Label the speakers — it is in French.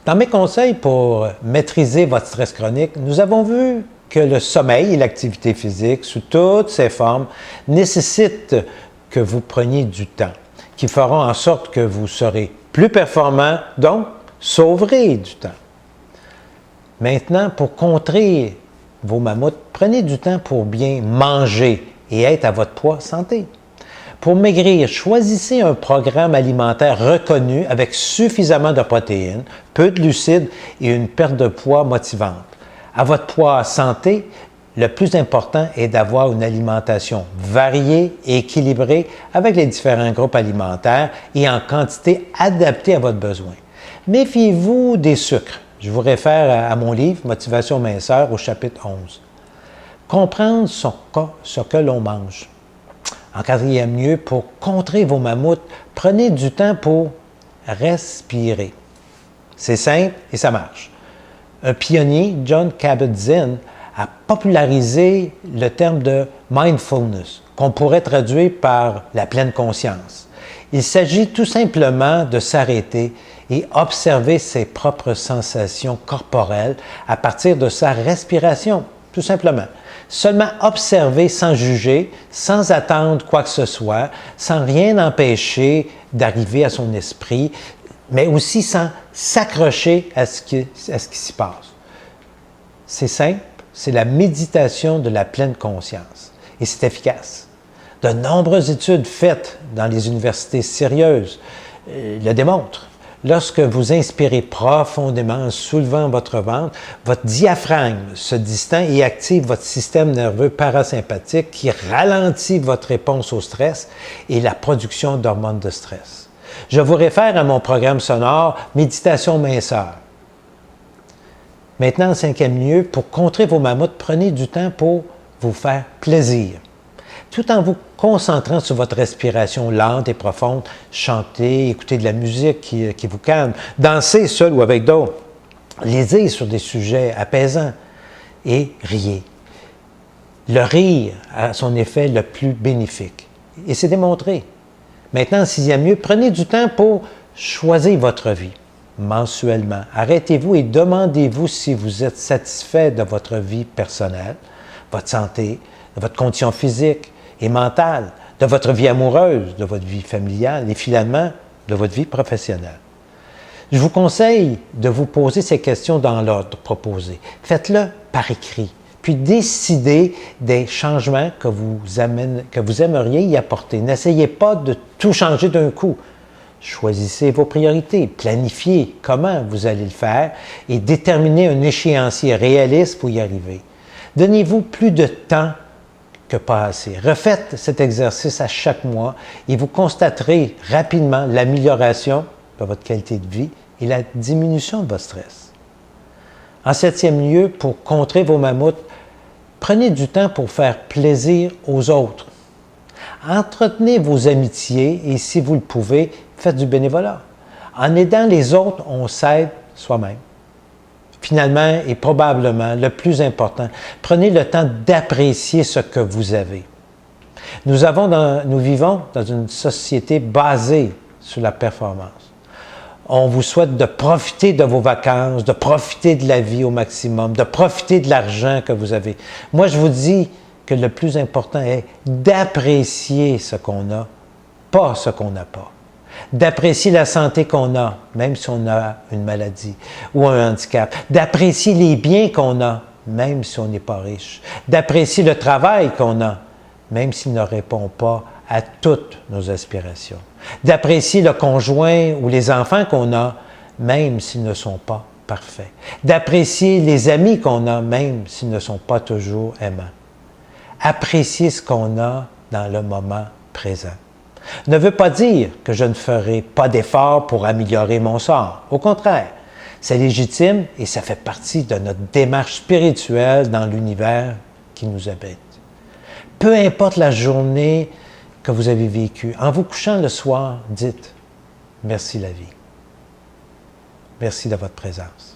Speaker 1: Dans mes conseils pour maîtriser votre stress chronique, nous avons vu que le sommeil et l'activité physique, sous toutes ses formes, nécessitent que vous preniez du temps, qui feront en sorte que vous serez plus performant, donc sauverez du temps. Maintenant, pour contrer vos mammouths, prenez du temps pour bien manger et être à votre poids santé. Pour maigrir, choisissez un programme alimentaire reconnu avec suffisamment de protéines, peu de glucides et une perte de poids motivante. À votre poids santé, le plus important est d'avoir une alimentation variée et équilibrée avec les différents groupes alimentaires et en quantité adaptée à votre besoin. Méfiez-vous des sucres. Je vous réfère à mon livre « Motivation minceur » au chapitre 11. Comprendre ce que l'on mange. En quatrième lieu, pour contrer vos mammouths, prenez du temps pour respirer. C'est simple et ça marche. Un pionnier, Jon Kabat-Zinn, a popularisé le terme de mindfulness, qu'on pourrait traduire par la pleine conscience. Il s'agit tout simplement de s'arrêter et observer ses propres sensations corporelles à partir de sa respiration, tout simplement. Seulement observer sans juger, sans attendre quoi que ce soit, sans rien empêcher d'arriver à son esprit, mais aussi sans s'accrocher à ce qui s'y passe. C'est simple, c'est la méditation de la pleine conscience et c'est efficace. De nombreuses études faites dans les universités sérieuses le démontrent. Lorsque vous inspirez profondément en soulevant votre ventre, votre diaphragme se distend et active votre système nerveux parasympathique qui ralentit votre réponse au stress et la production d'hormones de stress. Je vous réfère à mon programme sonore « Méditation minceur ». Maintenant, en cinquième lieu, pour contrer vos mammouths, prenez du temps pour vous faire plaisir. Tout en vous concentrant sur votre respiration lente et profonde, chantez, écoutez de la musique qui vous calme, dansez seul ou avec d'autres, lisez sur des sujets apaisants et riez. Le rire a son effet le plus bénéfique et c'est démontré. Maintenant, en sixième lieu, prenez du temps pour choisir votre vie mensuellement. Arrêtez-vous et demandez-vous si vous êtes satisfait de votre vie personnelle, votre santé, de votre condition physique et mentale, de votre vie amoureuse, de votre vie familiale et finalement de votre vie professionnelle. Je vous conseille de vous poser ces questions dans l'ordre proposé. Faites-le par écrit, puis décidez des changements que vous aimeriez y apporter. N'essayez pas de tout changer d'un coup. Choisissez vos priorités, planifiez comment vous allez le faire et déterminez un échéancier réaliste pour y arriver. Donnez-vous plus de temps que pas assez. Refaites cet exercice à chaque mois et vous constaterez rapidement l'amélioration de votre qualité de vie et la diminution de votre stress. En septième lieu, pour contrer vos mammouths, prenez du temps pour faire plaisir aux autres. Entretenez vos amitiés et si vous le pouvez, faites du bénévolat. En aidant les autres, on s'aide soi-même. Finalement, et probablement le plus important, prenez le temps d'apprécier ce que vous avez. Nous vivons dans une société basée sur la performance. On vous souhaite de profiter de vos vacances, de profiter de la vie au maximum, de profiter de l'argent que vous avez. Moi, je vous dis que le plus important est d'apprécier ce qu'on a, pas ce qu'on n'a pas. D'apprécier la santé qu'on a, même si on a une maladie ou un handicap. D'apprécier les biens qu'on a, même si on n'est pas riche. D'apprécier le travail qu'on a, même s'il ne répond pas à toutes nos aspirations. D'apprécier le conjoint ou les enfants qu'on a, même s'ils ne sont pas parfaits. D'apprécier les amis qu'on a, même s'ils ne sont pas toujours aimants. Apprécier ce qu'on a dans le moment présent. Ne veut pas dire que je ne ferai pas d'efforts pour améliorer mon sort. Au contraire, c'est légitime et ça fait partie de notre démarche spirituelle dans l'univers qui nous habite. Peu importe la journée que vous avez vécue, en vous couchant le soir, dites « Merci la vie. Merci de votre présence. »